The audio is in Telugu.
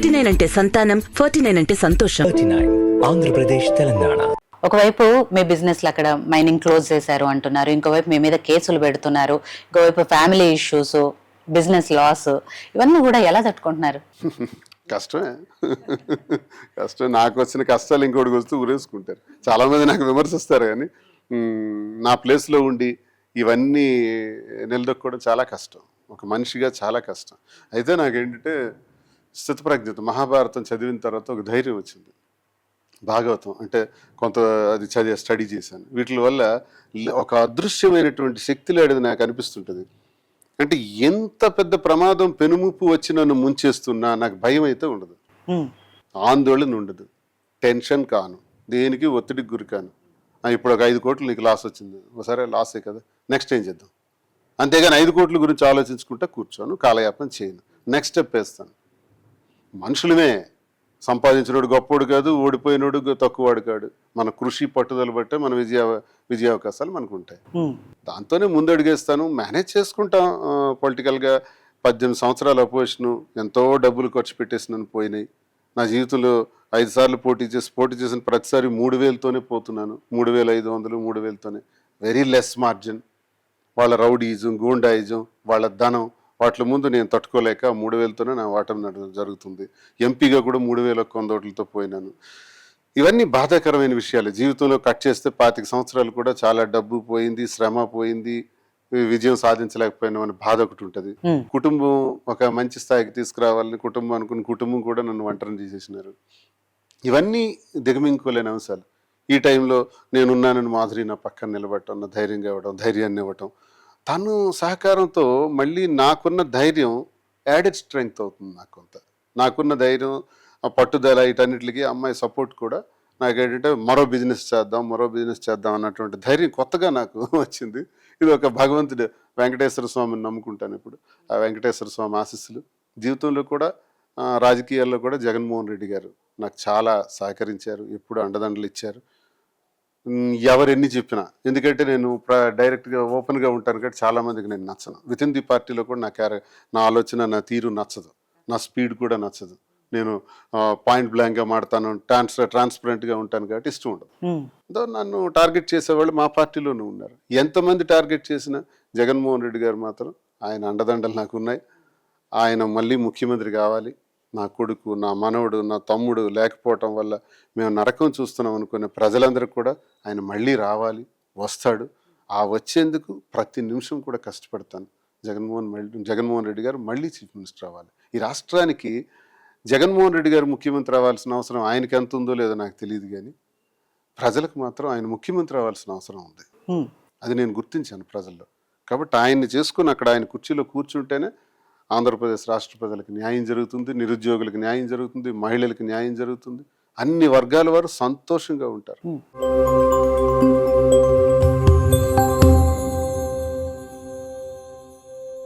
39 అంటే సంతానం, 49 అంటే సంతోషం. 39 ఆంధ్రప్రదేశ్, తెలంగాణ. ఒకవైపు మీ బిజినెస్లు అక్కడ మైనింగ్ క్లోజ్ చేశారు అంటున్నారు, ఇంకోవైపు మీ మీద కేసులు పెడుతున్నారు, ఇంకోవైపు ఫ్యామిలీ ఇష్యూస్, బిజినెస్ లాస్, ఇవన్నీ కూడా ఎలా తట్టుకుంటున్నారు? కష్టమే కష్టం. నాకు వచ్చిన కష్టాలు ఇంకోటికి వస్తూ ఊరేసుకుంటారు. చాలామంది నాకు విమర్శిస్తారు, కానీ నా ప్లేస్లో ఉండి ఇవన్నీ నిలదొక్కడం చాలా కష్టం, ఒక మనిషిగా చాలా కష్టం. అయితే నాకేంటంటే స్థితప్రజ్ఞత, మహాభారతం చదివిన తర్వాత ఒక ధైర్యం వచ్చింది. భాగవతం అంటే కొంత అది స్టడీ చేశాను. వీటి వల్ల ఒక అదృశ్యమైనటువంటి శక్తి లేడది నాకు అనిపిస్తుంటుంది. అంటే ఎంత పెద్ద ప్రమాదం పెనుముప్పు వచ్చి నన్ను ముంచేస్తున్నా నాకు భయం అయితే ఉండదు, ఆందోళన ఉండదు, టెన్షన్ కాను, దేనికి ఒత్తిడికి గురి కాను. ఇప్పుడు ఒక 5 కోట్లు నీకు లాస్ వచ్చింది, ఒకసారి లాసే కదా, నెక్స్ట్ ఏం చేద్దాం, అంతేగాని 5 కోట్ల గురించి ఆలోచించుకుంటా కూర్చోను, కాలయాపన చేయను, నెక్స్ట్ స్టెప్ వేస్తాను. మనుషులమే, సంపాదించినోడు గొప్పోడు కాదు, ఓడిపోయినోడు తక్కువవాడు కాడు. మన కృషి పట్టుదల బట్టే మన విజయావకాశాలు మనకు ఉంటాయి. దాంతోనే ముందడుగేస్తాను, మేనేజ్ చేసుకుంటాం. పొలిటికల్గా 18 సంవత్సరాల అపోజిషను, ఎంతో డబ్బులు ఖర్చు పెట్టేసినాను, పోయినాయి. నా జీవితంలో 5 సార్లు పోటీ చేసిన ప్రతిసారి 3,000తోనే పోతున్నాను, 3,500, 3,000తోనే. Very less margin. వాళ్ళ రౌడీజం, గూండాయిజం, వాళ్ళ ధనం, వాటి ముందు నేను తట్టుకోలేక 3,000తోనే నా ఓటమి జరుగుతుంది. ఎంపీగా కూడా 3,100 ఓట్లతో పోయినాను. ఇవన్నీ బాధాకరమైన విషయాలు. జీవితంలో కట్ చేస్తే 25 సంవత్సరాలు కూడా చాలా డబ్బు పోయింది, శ్రమ పోయింది, విజయం సాధించలేకపోయినామని బాధ ఒకటి ఉంటుంది. కుటుంబం ఒక మంచి స్థాయికి తీసుకురావాలని కుటుంబం అనుకున్న కుటుంబం కూడా నన్ను ఒంటరిని చేసేసినారు. ఇవన్నీ దిగమింగుకోలేని అంశాలు. ఈ టైంలో నేనున్నానని మాధురి నా పక్కన నిలబడటం, నా ధైర్యాన్ని ఇవ్వటం, తను సహకారంతో మళ్ళీ నాకున్న ధైర్యం యాడెడ్ స్ట్రెంగ్త్ అవుతుంది. నాకున్న ధైర్యం, పట్టుదల, వీటన్నిటికి అమ్మాయి సపోర్ట్ కూడా నాకేంటంటే మరో బిజినెస్ చేద్దాం అన్నటువంటి ధైర్యం కొత్తగా నాకు వచ్చింది. ఇది ఒక భగవంతుడు, వెంకటేశ్వర స్వామిని నమ్ముకుంటాను ఇప్పుడు. ఆ వెంకటేశ్వర స్వామి ఆశీస్సులు. జీవితంలో కూడా రాజకీయాల్లో కూడా జగన్మోహన్ రెడ్డి గారు నాకు చాలా సహకరించారు, ఎప్పుడు అండదండలు ఇచ్చారు. ఎవరెన్ని చెప్పినా, ఎందుకంటే నేను డైరెక్ట్గా ఓపెన్గా ఉంటాను కాబట్టి చాలామందికి నేను నచ్చను. విత్ ఇన్ ది పార్టీలో కూడా నా ఆలోచన, నా తీరు నచ్చదు, నా స్పీడ్ కూడా నచ్చదు. నేను పాయింట్ బ్లాంక్గా మాడతాను, ట్రాన్స్పరెంట్గా ఉంటాను కాబట్టి ఇష్టం ఉండదు. నన్ను టార్గెట్ చేసేవాళ్ళు మా పార్టీలోనే ఉన్నారు. ఎంతమంది టార్గెట్ చేసినా జగన్మోహన్ రెడ్డి గారు మాత్రం ఆయన అండదండలు నాకు ఉన్నాయి. ఆయన మళ్ళీ ముఖ్యమంత్రి కావాలి, నా కొడుకు, నా మనవడు, నా తమ్ముడు లేకపోవటం వల్ల మేము నరకం చూస్తున్నాం అనుకునే ప్రజలందరికీ కూడా ఆయన మళ్ళీ రావాలి, వస్తాడు. ఆ వచ్చేందుకు ప్రతి నిమిషం కూడా కష్టపడతాను. జగన్మోహన్ రెడ్డి గారు మళ్ళీ చీఫ్ మినిస్టర్ అవ్వాలి. ఈ రాష్ట్రానికి జగన్మోహన్ రెడ్డి గారు ముఖ్యమంత్రి అవ్వాల్సిన అవసరం ఆయనకి ఎంత ఉందో లేదో నాకు తెలియదు, కానీ ప్రజలకు మాత్రం ఆయన ముఖ్యమంత్రి అవ్వాల్సిన అవసరం ఉంది. అది నేను గుర్తించాను ప్రజల్లో. కాబట్టి ఆయన్ని చేసుకుని అక్కడ ఆయన కుర్చీలో కూర్చుంటేనే ఆంధ్రప్రదేశ్ రాష్ట్ర ప్రజలకు న్యాయం జరుగుతుంది, నిరుద్యోగులకు న్యాయం జరుగుతుంది, మహిళలకు న్యాయం జరుగుతుంది, అన్ని వర్గాల వారు సంతోషంగా ఉంటారు.